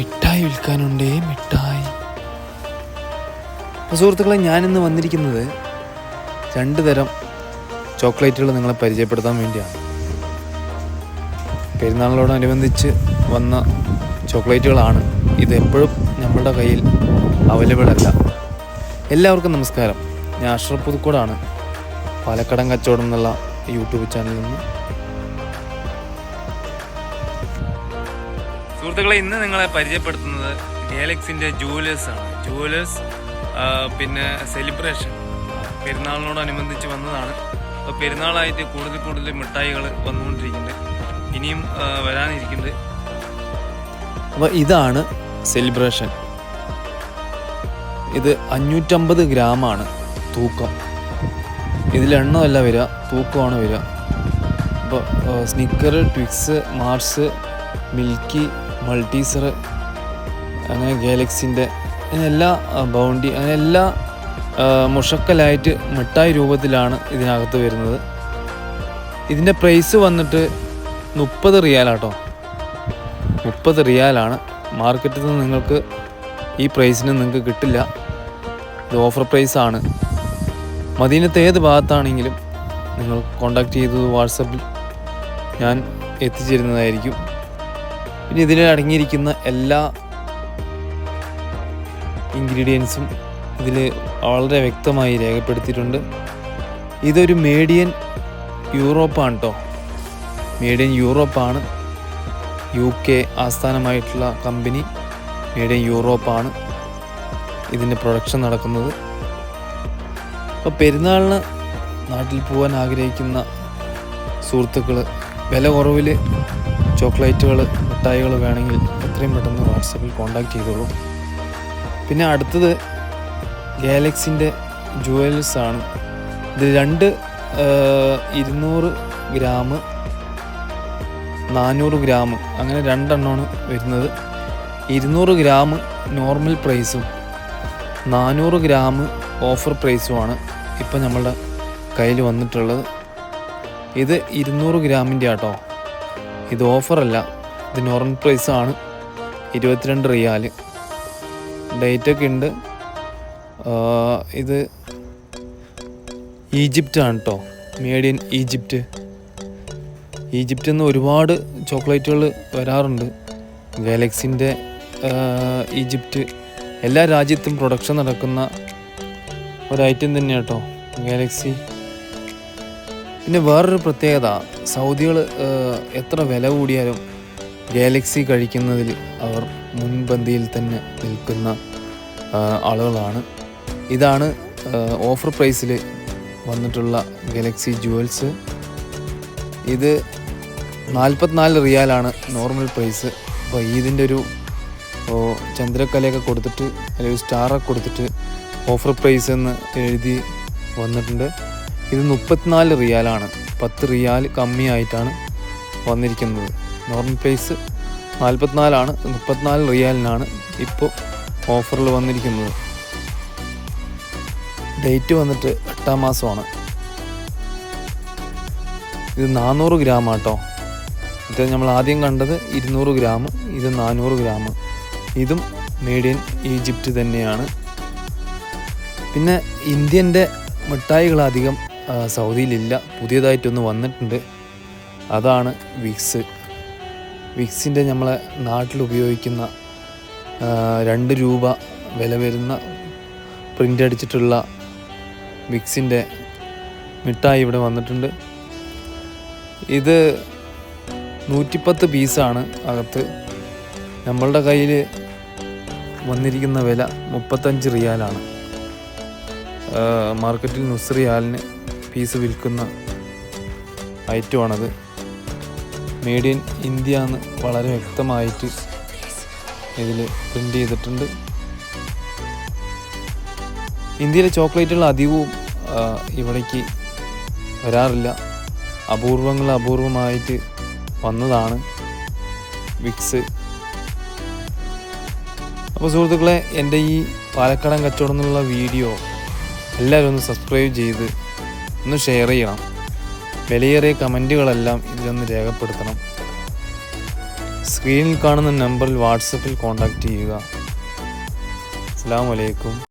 മിഠായി വിൽക്കാനുണ്ടേ മിഠായി. സുഹൃത്തുക്കളെ, ഞാനിന്ന് വന്നിരിക്കുന്നത് 2 തരം ചോക്ലേറ്റുകൾ നിങ്ങളെ പരിചയപ്പെടുത്താൻ വേണ്ടിയാണ്. പെരുന്നാളിനോടനുബന്ധിച്ച് വന്ന ചോക്ലേറ്റുകളാണ്. ഇത് എപ്പോഴും നമ്മളുടെ കയ്യിൽ അവൈലബിൾ അല്ല. എല്ലാവർക്കും നമസ്കാരം. ഞാൻ അഷ്റഫ് പുതുക്കോടാണ്, പാലക്കടം കച്ചവടം എന്നുള്ള യൂട്യൂബ് ചാനലിൽ നിന്ന്. സുഹൃത്തുക്കളെ, ഇന്ന് നിങ്ങളെ പരിചയപ്പെടുത്തുന്നത് ഗാലക്സിൻ്റെ ജുവലേഴ്സ് ആണ്. ജുവലേഴ്സ് പിന്നെ സെലിബ്രേഷൻ പെരുന്നാളിനോടനുബന്ധിച്ച് വന്നതാണ്. അപ്പോൾ പെരുന്നാളായിട്ട് കൂടുതൽ മിഠായികൾ വന്നുകൊണ്ടിരിക്കുന്നുണ്ട്, ഇനിയും വരാനിരിക്കുന്നുണ്ട്. അപ്പോൾ ഇതാണ് സെലിബ്രേഷൻ. ഇത് 550 ഗ്രാമാണ് തൂക്കം. ഇതിൽ എണ്ണമല്ല വരിക, തൂക്കമാണ് വരിക. അപ്പോൾ സ്നിക്കർ, ട്വിക്സ്, മാർസ്, മിൽക്കി, മൾട്ടീസർ, അങ്ങനെ ഗാലക്സിൻ്റെ എല്ലാ ബൗണ്ടി, അങ്ങനെ എല്ലാ മുഷക്കലായിട്ട് മിഠായി രൂപത്തിലാണ് ഇതിനകത്ത് വരുന്നത്. ഇതിൻ്റെ പ്രൈസ് വന്നിട്ട് 30 റിയാലാട്ടോ. 30 റിയാലാണ്. മാർക്കറ്റിൽ നിന്ന് നിങ്ങൾക്ക് ഈ പ്രൈസിന് നിങ്ങൾക്ക് കിട്ടില്ല. ഇത് ഓഫർ പ്രൈസാണ്. മദീനത്തെ ഏത് ഭാഗത്താണെങ്കിലും നിങ്ങൾ കോൺടാക്റ്റ് ചെയ്തത് വാട്സപ്പിൽ ഞാൻ എത്തിച്ചിരുന്നതായിരിക്കും. പിന്നെ ഇതിൽ അടങ്ങിയിരിക്കുന്ന എല്ലാ ഇൻഗ്രീഡിയൻസും ഇതിൽ വളരെ വ്യക്തമായി രേഖപ്പെടുത്തിയിട്ടുണ്ട്. ഇതൊരു മേഡിയൻ യൂറോപ്പാണ് കേട്ടോ. മേഡിയൻ യൂറോപ്പാണ്. UK ആസ്ഥാനമായിട്ടുള്ള കമ്പനി മേഡിയൻ യൂറോപ്പാണ് ഇതിൻ്റെ പ്രൊഡക്ഷൻ നടക്കുന്നത്. അപ്പോൾ പെരുന്നാളിന് നാട്ടിൽ പോകാൻ ആഗ്രഹിക്കുന്ന സുഹൃത്തുക്കൾ വില കുറവിൽ ചോക്ലേറ്റുകൾ, മിഠായികൾ വേണമെങ്കിൽ എത്രയും പെട്ടെന്ന് വാട്സപ്പിൽ കോൺടാക്റ്റ് ചെയ്തോളൂ. പിന്നെ അടുത്തത് ഗാലക്സിൻ്റെ ജുവലേഴ്സ് ആണ്. ഇത് 200 ഗ്രാം, 400 ഗ്രാം, അങ്ങനെ 2 എണ്ണമാണ് വരുന്നത്. 200 ഗ്രാം നോർമൽ പ്രൈസും 400 ഗ്രാം ഓഫർ പ്രൈസുമാണ് ഇപ്പം നമ്മളുടെ കയ്യിൽ വന്നിട്ടുള്ളത്. ഇത് 200 ഗ്രാമിൻ്റെ ആട്ടോ. ഇത് ഓഫറല്ല, ഇത് നോർമൽ പ്രൈസാണ്. 22 റിയാൽ. ഡേറ്റൊക്കെ ഉണ്ട്. ഇത് ഈജിപ്റ്റാണ് കേട്ടോ. Made in Egypt. ഈജിപ്റ്റിൽ നിന്ന് ഒരുപാട് ചോക്ലേറ്റുകൾ വരാറുണ്ട്. ഗാലക്സിൻ്റെ ഈജിപ്റ്റ് എല്ലാ രാജ്യത്തും പ്രൊഡക്ഷൻ നടക്കുന്ന ഒരു ഐറ്റം തന്നെയാണ് കേട്ടോ ഗാലക്സി. പിന്നെ വേറൊരു പ്രത്യേകത, സൗദികൾ എത്ര വില കൂടിയാലും ഗാലക്സി കഴിക്കുന്നതിൽ അവർ മുൻപന്തിയിൽ തന്നെ നിൽക്കുന്ന ആളുകളാണ്. ഇതാണ് ഓഫർ പ്രൈസിൽ വന്നിട്ടുള്ള ഗാലക്സി ജുവൽസ്. ഇത് 44 റിയാലാണ് നോർമൽ പ്രൈസ്. അപ്പോൾ ഇതിൻ്റെ ഒരു ചന്ദ്രക്കലയൊക്കെ കൊടുത്തിട്ട് അല്ലെങ്കിൽ സ്റ്റാറൊക്കെ കൊടുത്തിട്ട് ഓഫർ പ്രൈസ് എന്ന് എഴുതി വന്നിട്ടുണ്ട്. ഇത് 34 റിയാലാണ്. 10 റിയാൽ കമ്മിയായിട്ടാണ് വന്നിരിക്കുന്നത്. നോർമൽ പ്രൈസ് 44 34 റിയാലിനാണ് ഇപ്പോൾ ഓഫറിൽ വന്നിരിക്കുന്നത്. ഡേറ്റ് വന്നിട്ട് 8-ാം മാസമാണ്. ഇത് 400 ഗ്രാം ആട്ടോ. ഇത് നമ്മൾ ആദ്യം കണ്ടത് 200 ഗ്രാം, ഇത് 400 ഗ്രാം. ഇതും മേഡ് ഇൻ ഈജിപ്റ്റ് തന്നെയാണ്. പിന്നെ ഇന്ത്യൻ്റെ മിഠായികളധികം സൗദിയിലില്ല, പുതിയതായിട്ടൊന്ന് വന്നിട്ടുണ്ട്. അതാണ് വിക്സ്. വിക്സിൻ്റെ നമ്മളെ നാട്ടിൽ ഉപയോഗിക്കുന്ന 2 രൂപ വില വരുന്ന പ്രിൻ്റ് അടിച്ചിട്ടുള്ള വിക്സിൻ്റെ മിഠായി ഇവിടെ വന്നിട്ടുണ്ട്. ഇത് 110 പീസാണ് അകത്ത്. നമ്മളുടെ കയ്യിൽ വന്നിരിക്കുന്ന വില 35 റിയാലാണ്. മാർക്കറ്റിൽ 9 റിയാലിന് പീസ് വിൽക്കുന്ന ഐറ്റമാണത്. മേഡ് ഇൻ ഇന്ത്യ എന്ന് വളരെ വ്യക്തമായിട്ട് ഇതിൽ പ്രിൻ്റ് ചെയ്തിട്ടുണ്ട്. ഇന്ത്യയിലെ ചോക്ലേറ്റുകൾ അധികവും ഇവിടേക്ക് വരാറില്ല. അപൂർവമായിട്ട് വന്നതാണ് വിക്സ്. അപ്പോൾ സുഹൃത്തുക്കളെ, എൻ്റെ ഈ പാലക്കടം കച്ചവടം എന്നുള്ള വീഡിയോ എല്ലാവരും ഒന്ന് സബ്സ്ക്രൈബ് ചെയ്ത് ഒന്ന് ഷെയർ ചെയ്യണം. വിലയേറിയ കമൻറ്റുകളെല്ലാം ഇതിലൊന്ന് രേഖപ്പെടുത്തണം. സ്ക്രീനിൽ കാണുന്ന നമ്പറിൽ വാട്സപ്പിൽ കോൺടാക്റ്റ് ചെയ്യുക. അസ്സലാമു അലൈക്കും.